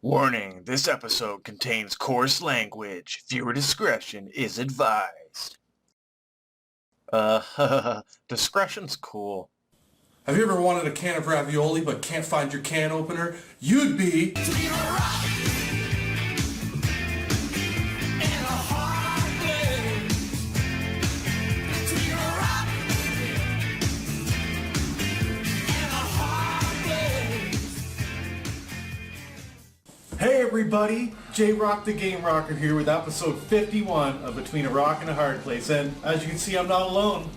Warning, this episode contains coarse language. Viewer discretion is advised. Discretion's cool. Have you ever wanted a can of ravioli but can't find your can opener? You'd be... Hey everybody, JRock the GameRocker here with episode 51 of Between a Rock and a Hard Place, and as you can see I'm not alone.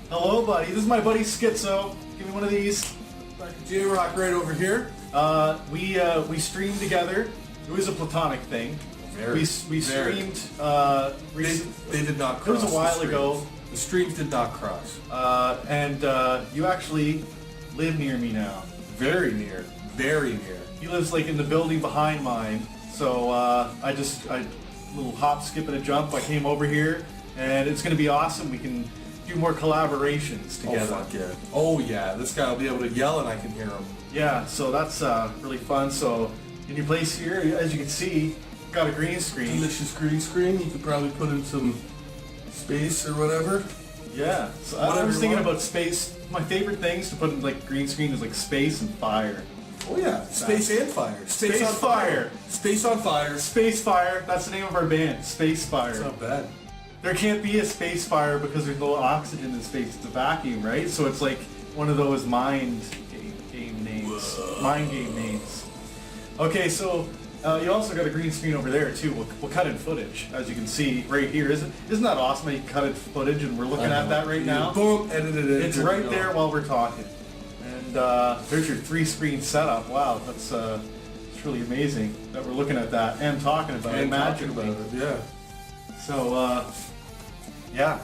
Hello buddy, this is my buddy Skitzo. Give me one of these. JRock right over here. We streamed together. It was a platonic thing. We streamed They did not cross. It was a while ago. The streams did not cross. And you actually live near me now. Very near. Very near. He lives like in the building behind mine, so I little hop, skip, and a jump. I came over here, and it's going to be awesome. We can do more collaborations together. Oh fuck yeah! Oh yeah! This guy will be able to yell, and I can hear him. Yeah, so that's really fun. So in your place here, as you can see, got a green screen. Delicious green screen. You could probably put in some space or whatever. Yeah. So I was thinking about space. My favorite things to put in like green screen is like space and fire. Oh yeah, space and fire. Space on fire. Space on fire. Space Fire. That's the name of our band. Space Fire. It's not bad. There can't be a space fire because there's no oxygen in space. It's a vacuum, right? So it's like one of those mind game names. Whoa. Mind game names. Okay, so you also got a green screen over there too. We'll cut in footage, as you can see right here. Isn't that awesome? You cut in footage, and we're looking at that right now. Boom, edited it. It's right there while we're talking. And there's your 3-screen setup. Wow, that's it's really amazing that we're looking at that and talking about it. Yeah. So yeah,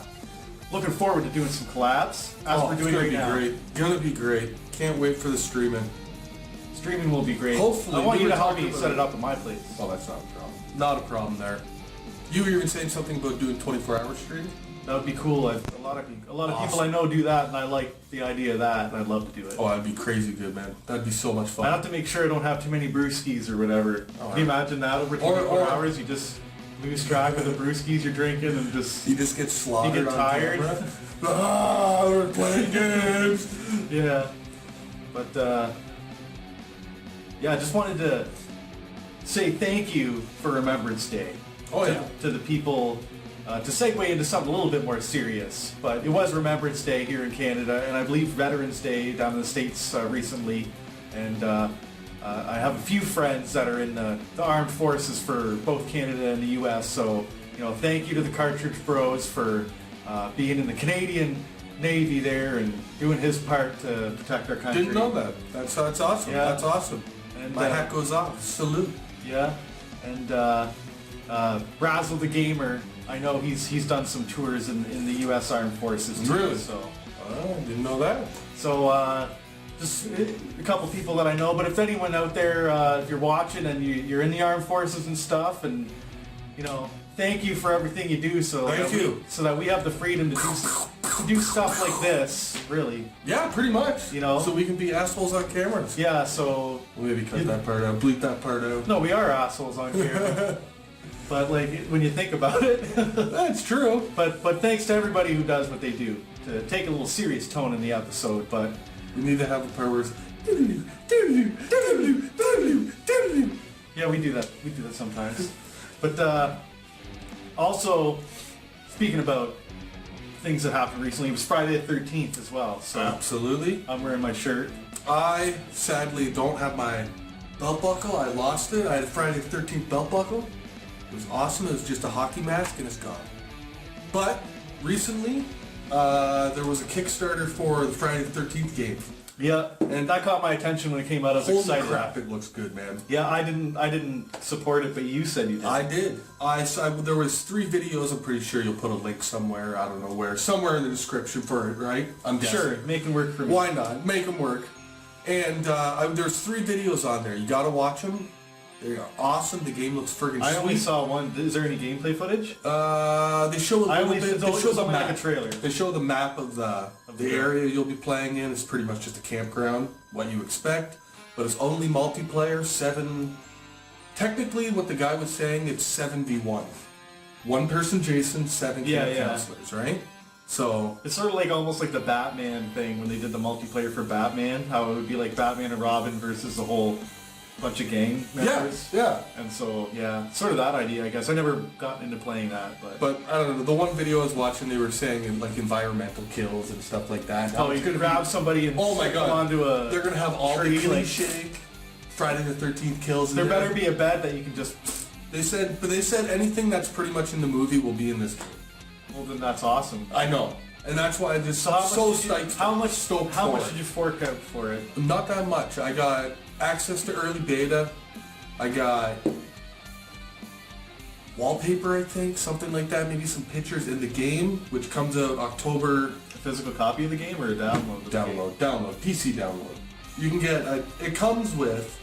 looking forward to doing some collabs as we're doing right now. Gonna be great. Can't wait for the streaming. Streaming will be great. Hopefully, I want you to help me set it up at my place. Oh, that's not a problem. Not a problem there. You were even saying something about doing 24-hour streaming? That would be cool. A lot of people I know do that, and I like the idea of that, and I'd love to do it. Oh, that'd be crazy good, man. That'd be so much fun. I have to make sure I don't have too many brewskis or whatever. Can you imagine that over 24 hours? You just lose track of the brewskis you're drinking and just... You just get slaughtered. You get tired. We're playing games. Yeah. But, yeah, I just wanted to say thank you for Remembrance Day. Oh, yeah. To the people... to segue into something a little bit more serious, but it was Remembrance Day here in Canada, and I believe Veterans Day down in the States recently, and I have a few friends that are in the armed forces for both Canada and the US, so thank you to the Cartridge Bros for being in the Canadian Navy there and doing his part to protect our country. Didn't know that. That's awesome. Yeah. That's awesome. And, my hat goes off. Salute. Yeah, and Razzle the Gamer, I know he's done some tours in the U.S. Armed Forces too. Really? So, I didn't know that. So just a couple people that I know. But if anyone out there, if you're watching and you're in the Armed Forces and stuff, and thank you for everything you do. So that we have the freedom to do stuff like this. Really. Yeah, pretty much. So we can be assholes on cameras. Yeah. So maybe cut that part out. Bleep that part out. No, we are assholes on camera. But when you think about it, that's true. But thanks to everybody who does what they do to take a little serious tone in the episode. But we need to have the part where it's yeah, we do that. We do that sometimes. But also, speaking about things that happened recently, it was Friday the 13th as well. So absolutely, I'm wearing my shirt. I sadly don't have my belt buckle. I lost it. I had a Friday the 13th belt buckle. It was awesome. It was just a hockey mask and it's gone. But recently, there was a Kickstarter for the Friday the 13th game. Yeah, and that caught my attention when it came out. I was excited. Holy crap! It looks good, man. Yeah, I didn't support it, but you said you did. I did. There was 3 videos. I'm pretty sure you'll put a link somewhere. I don't know where. Somewhere in the description for it, right? I'm guessing. Sure, make them work for me. Why not? Make them work. And there's 3 videos on there. You gotta watch them. They are awesome. The game looks friggin' sweet. I only saw one. Is there any gameplay footage? They show a little bit. They show the map. Like a trailer. They show the map of the area you'll be playing in. It's pretty much just a campground, what you expect. but it's only multiplayer, 7... Technically, what the guy was saying, it's 7v1. One person Jason, 7 counselors, right? So... It's sort of like almost like the Batman thing when they did the multiplayer for Batman, how it would be like Batman and Robin versus a whole bunch of gang members. Yeah. And so, yeah, sort of that idea, I guess. I never got into playing that, but... But, I don't know, the one video I was watching, they were saying, like, environmental kills and stuff like that. Oh, you could grab somebody and oh my God. onto a They're going to have all tree, the like, cliche Friday the 13th kills. There better be a bed that you can just... They said anything that's pretty much in the movie will be in this game. Well, then that's awesome. I know. And that's why I just so stoked. How much stoked did you fork out for it? Not that much. I got access to early beta. I got wallpaper, I think, something like that. Maybe some pictures in the game, which comes out October. A physical copy of the game or a download? Download, PC download. You can get it comes with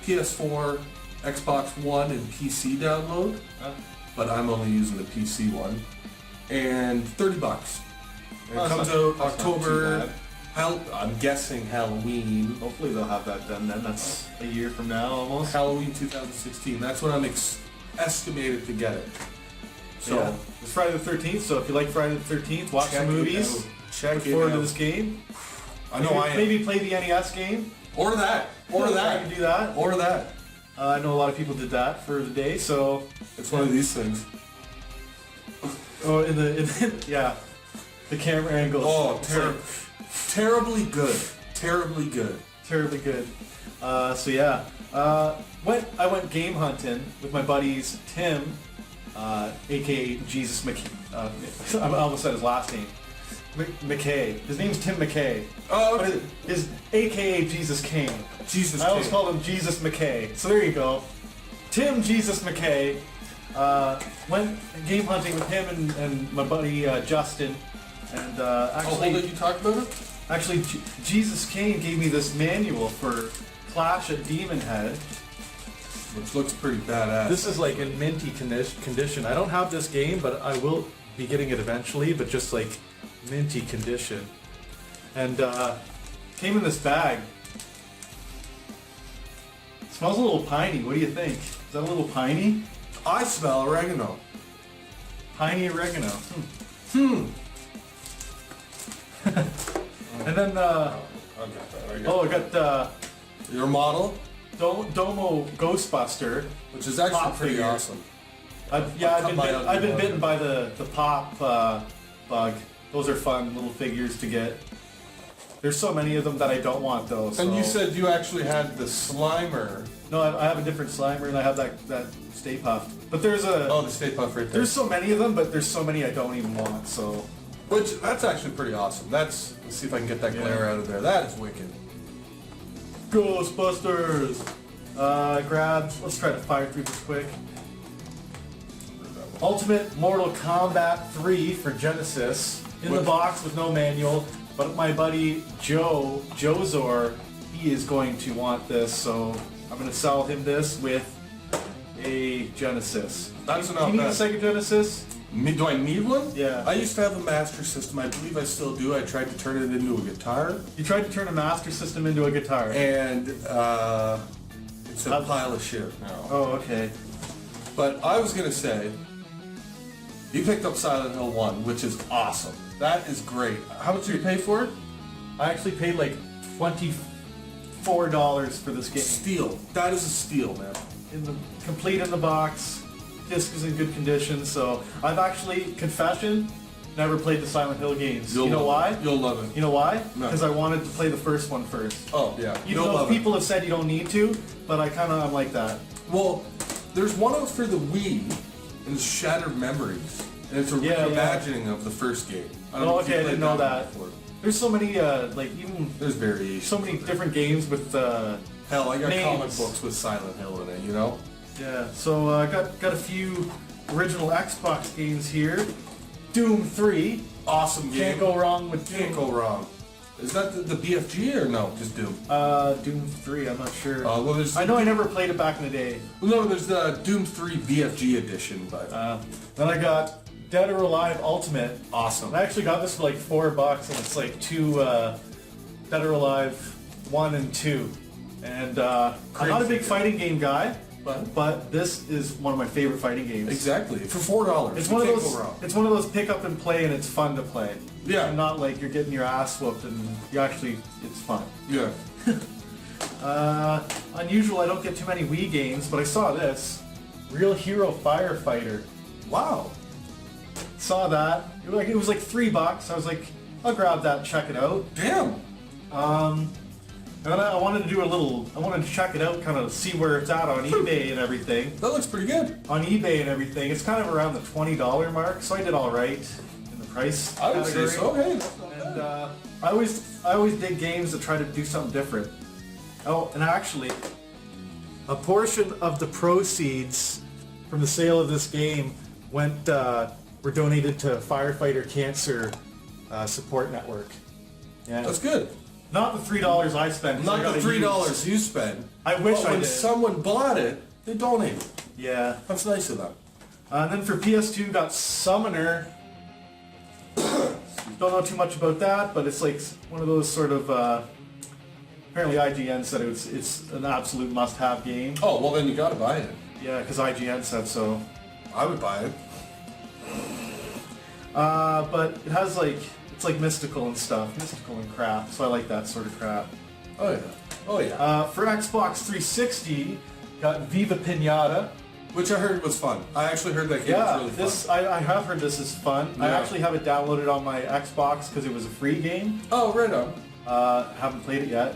PS4, Xbox One, and PC download. But I'm only using the PC one. And $30. And it comes out October. I'm guessing Halloween. Hopefully they'll have that done then. That's a year from now almost. Halloween 2016. That's when I'm estimated to get it. So yeah. It's Friday the 13th, so if you like Friday the 13th, watch some movies. Look forward to this game. I know maybe play the NES game. Or that. I can do that. Or that. I know a lot of people did that for the day, so... It's one of these things. Oh, yeah. The camera angles. Oh, terribly good. Terribly good. Terribly good. So yeah. I went game hunting with my buddies Tim, aka Geezuz McCERT. I almost said his last name. McKay. His name's Tim McKay. Oh, okay. His aka Geezuz Kane. Geezuz I always Kane. called him Geezuz McKay. So there you go. Tim Geezuz McKay. Went game hunting with him and my buddy Justin. And actually, you talk about it? Actually, Geezuz Kane gave me this manual for Clash at Demon Head. Which looks pretty badass. This is like in minty condition. I don't have this game, but I will be getting it eventually, but just like minty condition. And came in this bag. It smells a little piney. What do you think? Is that a little piney? I smell oregano. Piney oregano. And then, I got your model, Domo Ghostbuster, which is actually pop pretty figure. awesome. I've been bitten by the pop bug. Those are fun little figures to get. There's so many of them that I don't want though. So. And you said you actually had the Slimer. No, I have a different Slimer and I have that Stay Puft. But there's a... Oh, the Stay Puft right there. There's so many of them, but there's so many I don't even want, so... That's actually pretty awesome. Let's see if I can get that glare out of there. That is wicked. Ghostbusters! Let's try to fire through this quick. Ultimate Mortal Kombat 3 for Genesis. In the box with no manual. But my buddy Jozor, he is going to want this, so I'm going to sell him this with a Genesis. That's Do not you need a bad. Sega Genesis? Do I need one? Yeah. I used to have a Master System. I believe I still do. I tried to turn it into a guitar. You tried to turn a Master System into a guitar. And it's a pile of shit now. Oh, okay. But I was going to say, you picked up Silent Hill 1, which is awesome. That is great. How much did you pay for it? I actually paid like $24 for this game. Steal. That is a steal, man. Complete in the box. Disc is in good condition, so I've actually, confession, never played the Silent Hill games. You know why? You'll love it. You know why? No. Because I wanted to play the first one first. Oh, yeah. Even though people have said you don't need to, but I'm like that. Well, there's one out for the Wii, and it's Shattered Memories. And it's a reimagining of the first game. I don't know if you I played didn't know that. before. There's so many, There's variations. so many different games with, Hell, I got names. comic books with Silent Hill in it, you know? yeah. So I got a few original Xbox games here. Doom 3. Awesome game. Can't go wrong with Doom. Can't go wrong. Is that the BFG or no? Just Doom? Doom 3, I'm not sure. Well, there's I know I never played it back in the day. no, there's the Doom 3 BFG edition, but Then I got Dead or Alive Ultimate. awesome. I actually got this for like $4 and it's like two Dead or Alive 1 and 2. And I'm not a big fighting game guy, but this is one of my favorite fighting games. Exactly. For $4. It's one of those. It's one of those pick up and play, and it's fun to play. Yeah. And not like you're getting your ass whooped, and it's fun. Yeah. Unusual. I don't get too many Wii games, but I saw this Real Hero Firefighter. Wow. Saw that. It was like $3. I was like, I'll grab that and check it out. Damn. And I wanted to do I wanted to check it out, kind of see where it's at on eBay and everything. That looks pretty good. On eBay and everything, it's kind of around the $20 mark, so I did all right in the price I would category. say so. Hey, that's not bad. And I always dig games that try to do something different. Oh, and actually, a portion of the proceeds from the sale of this game were donated to Firefighter Cancer Support Network. Yeah. That's good. Not the $3 I spent. Not the $3 you spend. I wish but I when did. someone bought it, they donated. Yeah. That's nice of them. And then for PS2 got Summoner. Don't know too much about that, but it's like one of those sort of apparently IGN said it's an absolute must-have game. Oh, well then you gotta buy it. Yeah, because IGN said so. I would buy it. But it has it's like mystical and stuff, mystical and crap. So I like that sort of crap. Oh yeah. Oh yeah. For Xbox 360, got Viva Pinata. Which I heard was fun. I actually heard that game was really fun. I have heard this is fun. I Yeah. actually have it downloaded on my Xbox because it was a free game. Oh, right on. Haven't played it yet.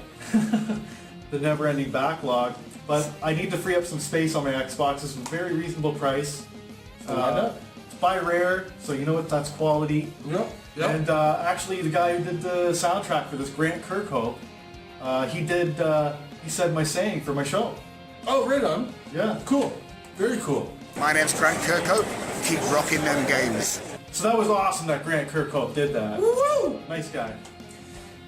The never-ending backlog. But I need to free up some space on my Xbox. It's a very reasonable price. So why not? It's by Rare, so you know what? That's quality. Yep. Yep. And actually, the guy who did the soundtrack for this, Grant Kirkhope, he said my saying for my show. Oh, right on. Yeah. Cool. Very cool. My name's Grant Kirkhope. Keep rocking them games. So that was awesome that Grant Kirkhope did that. Woo! Nice guy.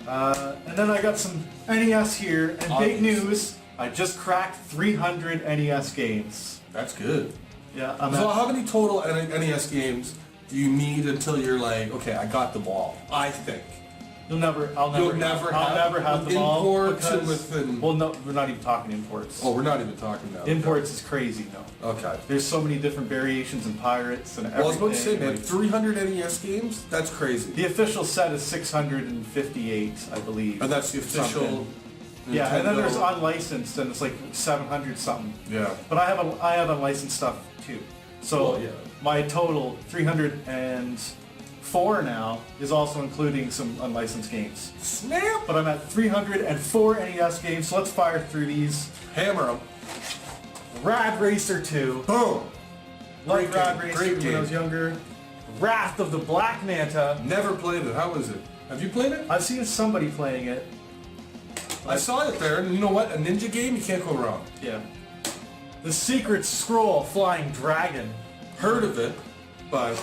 And then I got some NES here, and big news, I just cracked 300 NES games. That's good. Yeah, So how many total NES games do you need until you're like, okay, I got them all? I think. I'll never have them all. imports and Because, with well, no, we're not even talking imports. Oh, we're not even talking now. Imports is crazy, no. Okay. There's so many different variations and pirates and everything. Well, I was about to say, man, like- 300 NES games? That's crazy. the official set is 658, I believe. And that's the official. Something. Yeah, and then Nintendo- there's unlicensed, and it's like 700 something. Yeah. But I have unlicensed stuff too. So Well, yeah. my total 304 now is also including some unlicensed games. Snap! But I'm at 304 NES games, so let's fire through these. Hammer them. Rad Racer 2. Boom! Like Great Rad game, Racer great when game. I was younger. Wrath of the Black Manta. Never played it. How was it? Have you played it? I've seen somebody playing it. I saw it there, and you know what? A ninja game, you can't go wrong. Yeah. The Secret Scroll Flying Dragon. Heard of it, but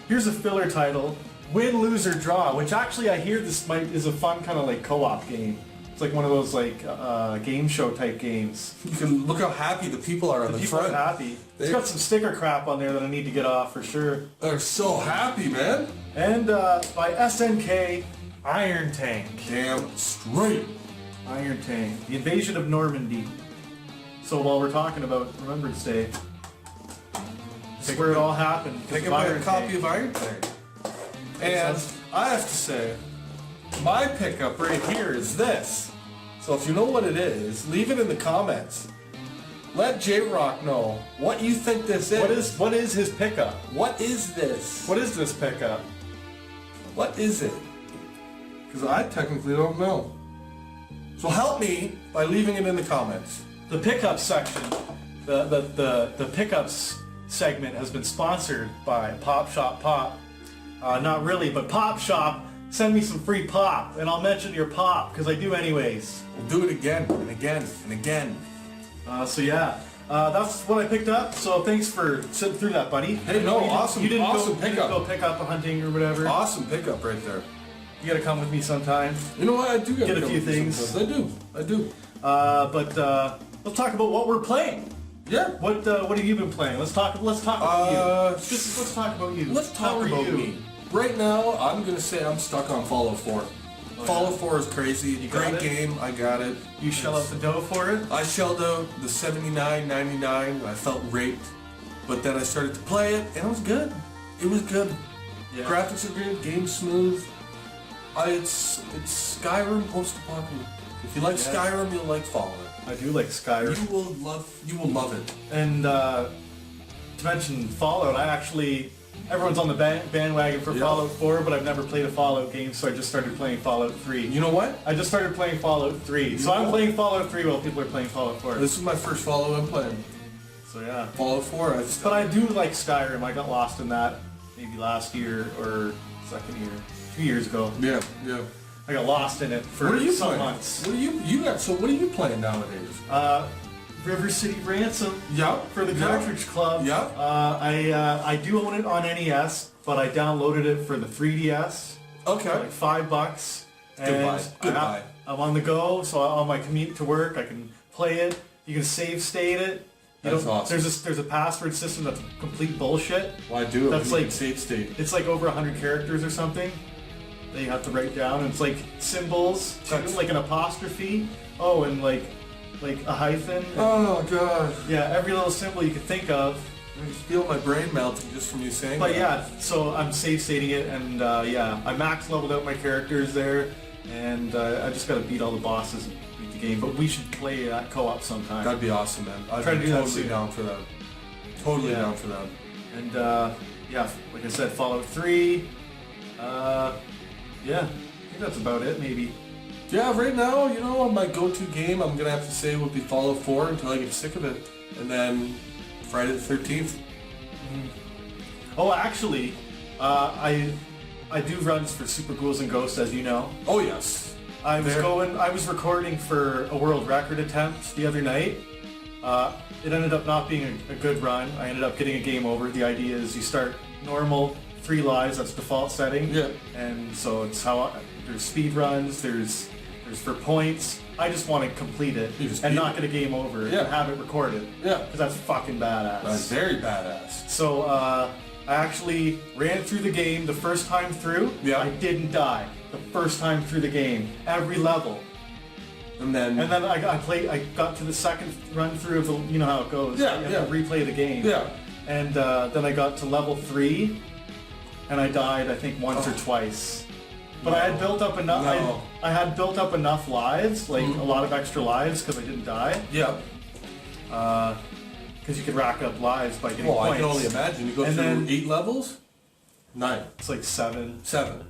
Here's a filler title, Win, Lose, or Draw, which actually I hear this is a fun kind of like co-op game. It's like one of those like game show type games. you can look how happy the people are on the People front. are happy. It's got some sticker crap on there that I need to get off for sure. They're so happy, man. And by SNK, Iron Tank. Damn straight. Iron Tank. The Invasion of Normandy. So while we're talking about Remembrance Day, this is where it all happened. Can I get my copy of Iron Tank? And I have to say, my pickup right here is this. So if you know what it is, leave it in the comments. Let JRock know what you think this is. What is his pickup? What is this? What is this pickup? What is it? Because I technically don't know. So help me by leaving it in the comments. The pickup section, the pickups segment has been sponsored by Pop Shop Pop. Not really, but Pop Shop. Send me some free pop, and I'll mention your pop because I do anyways. We'll do it again and again and again. So yeah, that's what I picked up. So thanks for sitting through that, buddy. Hey, no, awesome, You didn't awesome go, you didn't pickup. go pick up a hunting or whatever. Awesome pickup right there. You gotta come with me sometime. You know what? I do Get a few things. I do. But let's talk about what we're playing. Yeah. What have you been playing? Let's talk about you. Let's talk about you. Let's How talk are about you? me. Right now, I'm gonna say I'm stuck on Fallout 4. Fallout 4 is crazy. got Great it? game. I got it. You shell out the dough for it? I shelled out the $79.99. I felt raped, but then I started to play it, and it was good. It was good. Yeah. Graphics are good. Game's smooth. It's Skyrim post-apocalyptic. If you like Yeah. Skyrim, you'll like Fallout. I do like Skyrim. You will love it. And to mention Fallout, everyone's on the bandwagon for Yeah. Fallout 4, but I've never played a Fallout game, so I just started playing Fallout 3. You know what? I just started playing Fallout 3. So know I'm what? playing Fallout 3 while people are playing Fallout 4. This is my first Fallout I'm playing. So yeah. Fallout 4. But I do like Skyrim. I got lost in that maybe last year or second year, 2 years ago. Yeah. I got lost in it for What are you some playing? months. What are you playing nowadays? River City Ransom Yep. for the Cartridge Club. Yep. I do own it on NES, but I downloaded it for the 3DS. Okay. For like $5. And Goodbye. I'm on the go, so on my commute to work, I can play it. You can save state it. That's awesome. There's a password system that's complete bullshit. Why do it? That's when you like can save state. It's like over 100 characters or something that you have to write down. And it's like symbols, That's- like an apostrophe. Oh, and like a hyphen. Oh god. Yeah, every little symbol you could think of. I can feel my brain melting just from you saying But that. yeah, so I'm save stating it, and yeah, I max leveled out my characters there, and I just gotta beat all the bosses and beat the game. But we should play that co-op sometime. That'd be awesome, man. I'd Try to be do that totally soon. down for that. Totally Yeah. down for that. And yeah, like I said, Fallout 3. Yeah, I think that's about it. Maybe. Yeah, right now, my go-to game, I'm gonna have to say, would be Fallout 4 until I get sick of it, and then Friday the 13th. Oh, actually, I do runs for Super Ghouls and Ghosts, as you know. Oh yes. I was recording for a world record attempt the other night. It ended up not being a good run. I ended up getting a game over. The idea is you start normal, 3 lives, that's default setting. Yeah. And so it's there's speed runs, there's for points. I just want to complete it You just and beat not it. get a game over Yeah. and have it recorded. Yeah. Because that's fucking badass. That's very badass. So I actually ran through the game the first time through. Yeah. I didn't die the first time through the game, every level. And then I got to the second run through of the, you know how it goes. Yeah, You have yeah. to replay the game. Yeah. And then I got to level 3, and I died I think once or twice. But I had built up enough. No. I had built up enough lives, like a lot of extra lives, because I didn't die. Yeah. Because you could rack up lives by getting Well, points. I can only imagine. You go And through then- 8 levels? 9. It's like 7. 7.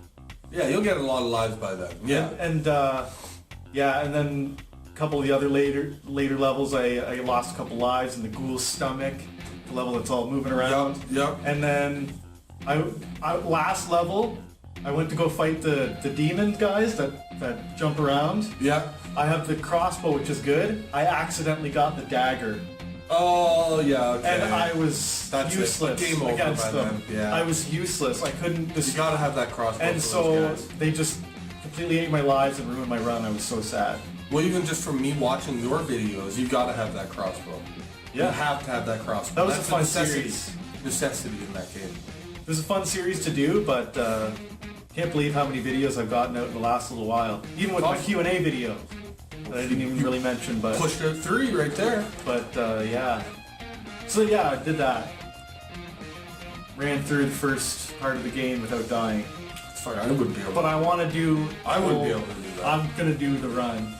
Yeah, you'll get a lot of lives by then. Yeah. And yeah, and then a couple of the other later levels, I lost a couple lives in the ghoul's stomach, the level that's all moving around. Yep. And then I last level, I went to go fight the demon guys that jump around. Yeah. I have the crossbow, which is good. I accidentally got the dagger, Oh, yeah, okay. and I was That's it. useless Game over against by them. then, yeah. I was useless. I couldn't. You gotta have that crossbow And for so those guys. they just completely ate my lives and ruined my run. I was so sad. Well, even just from me watching your videos, you gotta have that crossbow. Yeah. You have to have that crossbow. That was That's a fun necessity. series. Necessity in that game. It was a fun series to do, but can't believe how many videos I've gotten out in the last little while. Even with my Q&A video that I didn't even really mention, but Pushed out 3 right there. yeah. So yeah, I did that. Ran through the first part of the game without dying. Sorry, I wouldn't be able But to. I want to do. I wouldn't be able to do that. I'm gonna do the run.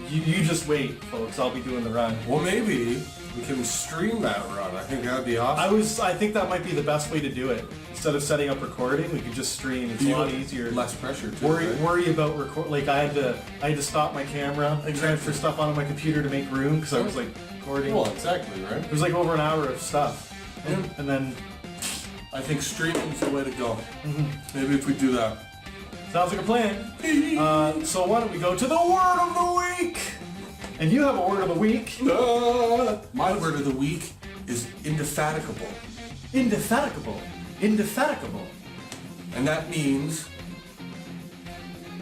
You just wait, folks. I'll be doing the run. Well, maybe we can stream that run. I think that would be awesome. I think that might be the best way to do it. Instead of setting up recording, we could just stream. It's a lot easier. Less pressure, too. Worry right? about record. Like I had to stop my camera and transfer stuff onto my computer to make room because I was like recording. Well, exactly, right? It was like over an hour of stuff, Yeah. and then I think streaming's the way to go. Maybe if we do that. sounds like a plan. So why don't we go to the word of the week? And you have a word of the week. My word of the week is indefatigable. Indefatigable. Indefatigable. And that means...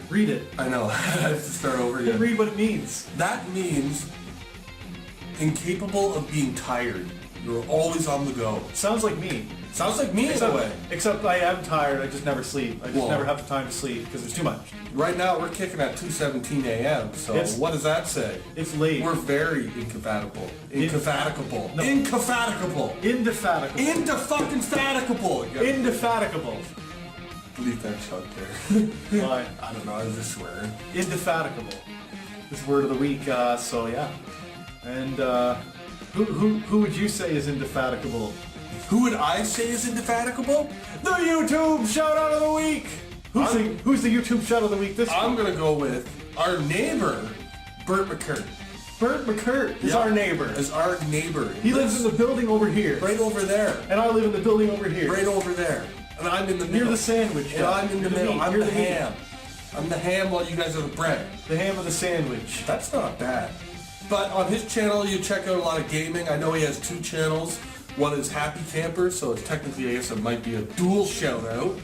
Read it. I know, I have to start over again. Read what it means. That means incapable of being tired. You were always on the go. Sounds like me. Sounds like me in a way. Except I am tired. I just never sleep. I just Well- never have the time to sleep because there's too much. Right now we're kicking at 2:17 a.m. So It's- what does that say? It's late. We're very incompatible. Incompatible. No. Incompatible. Indefatigable. Indefatigable. Indefatigable. Leave that shot there. Why? I don't know. I was just swearing. Indefatigable. This word of the week. So yeah. And who would you say is indefatigable? Who would I say is indefatigable? The YouTube shout out of the week. Who's the YouTube shout of the week this week? I'm gonna go with our neighbor, BERT McCERT. BERT McCERT is Yeah. our neighbor. Is our neighbor. He lives in the building over here. right over there. And I live in the building over here. Right over there. And I'm in the Near middle. the sandwich. And I'm in the middle. I'm You're the meat. ham. I'm the ham while you guys are the bread. The ham of the sandwich. That's not bad. But on his channel, you check out a lot of gaming. I know he has 2 channels. One is Happy Camper, so it's technically, I guess it might be a dual shout out.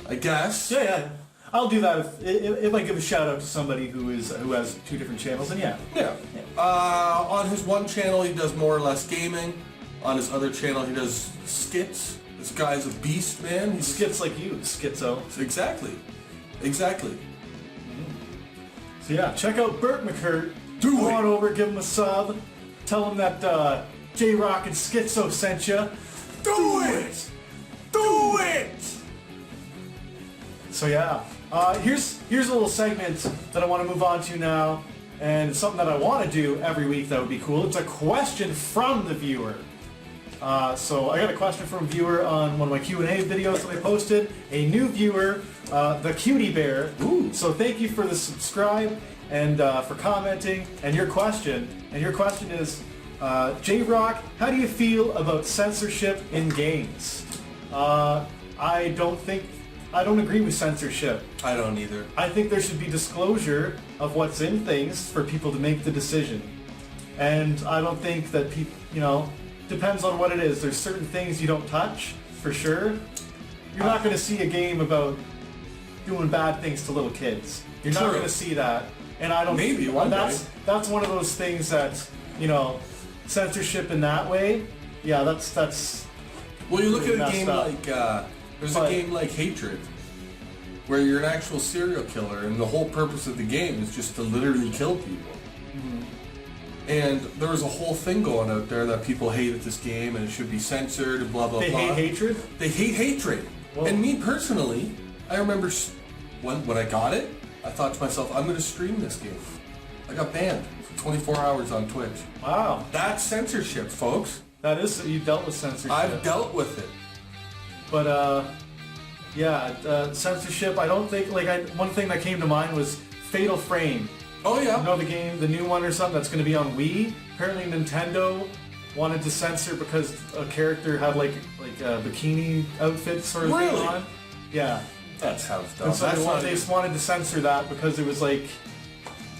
I guess. Yeah. I'll do that if I give a shout out to somebody who has 2 different channels. And yeah. Yeah. On his one channel, he does more or less gaming. On his other channel, he does skits. This guy's a beast, man. He's Skits like you, Skitzo. Exactly. So yeah, check out BERT McCERT. Do Go it. on over, give him a sub. Tell him that JRock and Skitzo sent you. Do it! Do it! So yeah, here's a little segment that I want to move on to now, and it's something that I want to do every week. That would be cool. It's a question from the viewer. So I got a question from a viewer on one of my Q&A videos that I posted. A new viewer, the Cutie Bear. Ooh. So thank you for the subscribe and for commenting and your question. And your question is, JRock, how do you feel about censorship in games? I don't agree with censorship. I don't either. I think there should be disclosure of what's in things for people to make the decision. And I don't think that people, depends on what it is. There's certain things you don't touch, for sure. You're not going to see a game about doing bad things to little kids. You're not True. going to see that. And I don't. Maybe one day. That's one of those things that, censorship in that way. Yeah, that's. Well, you look at a messed game up. like, there's But- a game like Hatred, where you're an actual serial killer, and the whole purpose of the game is just to literally kill people. And there was a whole thing going out there that people hated this game, and it should be censored, and blah, blah, They blah. hate hatred. They hate Hatred. Whoa. And me personally, I remember when I got it, I thought to myself, I'm going to stream this game. I got banned for 24 hours on Twitch. Wow, That's censorship, folks. that is you dealt with censorship. I've dealt with it. But censorship. I don't think one thing that came to mind was Fatal Frame. Oh, yeah. You know the game, the new one or something that's going to be on Wii. Apparently Nintendo wanted to censor because a character had like a bikini outfit sort of thing Really? on. Yeah. That sounds dumb. And so That's not they just wanted to censor that because it was like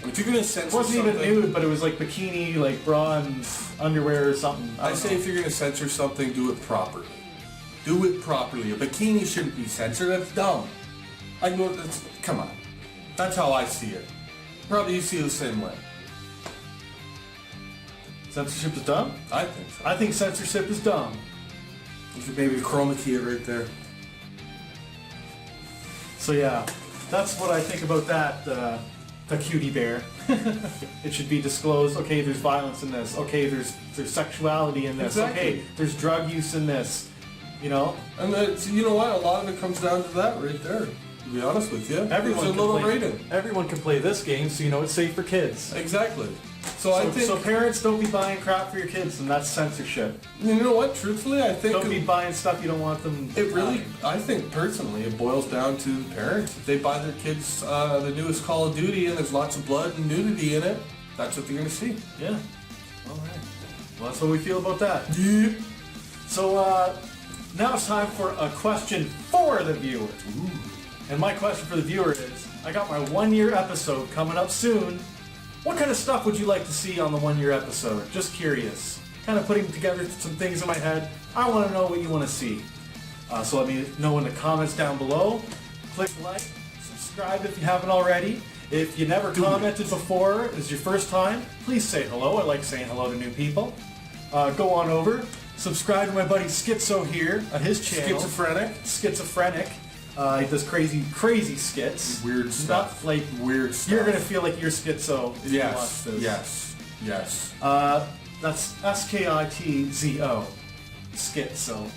If you're going to it censor wasn't even something, nude, but it was like bikini, like bra and underwear or something. I don't say know. if you're going to censor something, do it properly. Do it properly. A bikini shouldn't be censored. That's dumb. Come on. That's how I see it. Probably you see it the same way. Censorship is dumb. I think so. I think censorship is dumb. You could maybe chroma key it right there. So yeah, that's what I think about that. The Cutie Bear. It should be disclosed. Okay, there's violence in this. Okay, there's sexuality in this. Exactly. Okay, there's drug use in this. And you know what? A lot of it comes down to that right there. To be honest with you, Everyone it's a can little play, rating. Everyone can play this game, so it's safe for kids. Exactly. So I think So parents, don't be buying crap for your kids, and that's censorship. you know what? Truthfully, I think Don't be buying stuff you don't want them. it really. I think personally, it boils down to the parents. If they buy their kids the newest Call of Duty and there's lots of blood and nudity in it, that's what they're gonna see. Yeah. All right. Well, that's what we feel about that. Yeah. So now it's time for a question for the viewer. And my question for the viewer is, I got my 1-year episode coming up soon. What kind of stuff would you like to see on the 1-year episode? Just curious. Kind of putting together some things in my head. I want to know what you want to see. So let me know in the comments down below. Click like, subscribe if you haven't already. If you never commented before, it's your first time, please say hello. I like saying hello to new people. Go on over, Subscribe to my buddy Skitzo here on his channel. Skitophrenic. He does crazy skits. Weird stuff. Not like Weird stuff. you're gonna feel like you're Skitzo if you watch Yes, this. yes. That's Skitzo. Skitzo.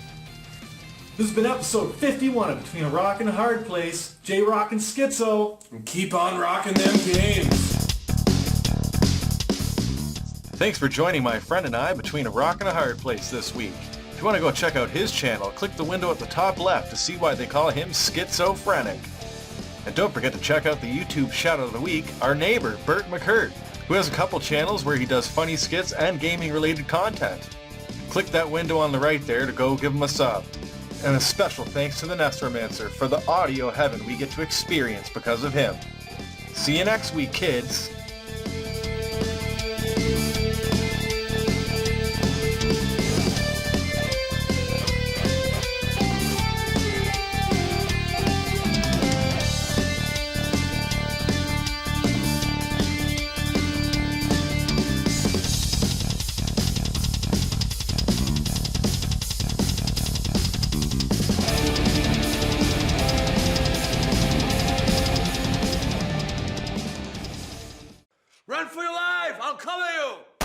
This has been episode 51 of Between a Rock and a Hard Place. JRock and Skitzo. And keep on rocking them games. Thanks for joining my friend and I between a rock and a hard place this week. If you want to go check out his channel, click the window at the top left to see why they call him Schizophrenic. And don't forget to check out the YouTube shout out of the week, our neighbor, BERT McCERT, who has a couple channels where he does funny skits and gaming related content. Click that window on the right there to go give him a sub. And a special thanks to the Necromancer for the audio heaven we get to experience because of him. See you next week, kids. Run for your life! I'll cover you!